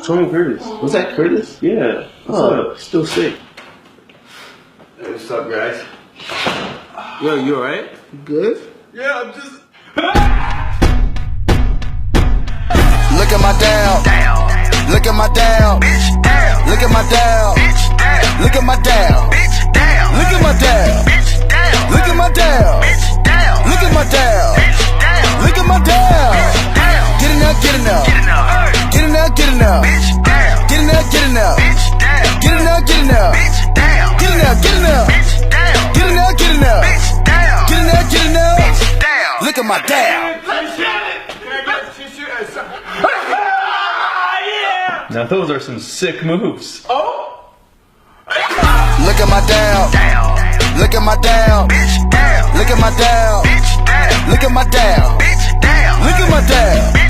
Show me Curtis. Was that Curtis? Yeah. What's up? Still sick. Hey, what's up, guys? Yo, you alright? Good? Yeah, I'm just... Look at my down. Look at my down. Look at my down. Look at my down. Look at my down. Look at my down. Look at my down. Look at my down. Get in there, get in there. Get in there, get in there. Get in there, get in there. Get in there, get in there. Get in there, get in there. Get in there, get in there. Get in there, get in there. Look at my down. Now those are some sick moves. Oh! Look at my down. Look at my down. Look at my down. Look at my down. Look at my down.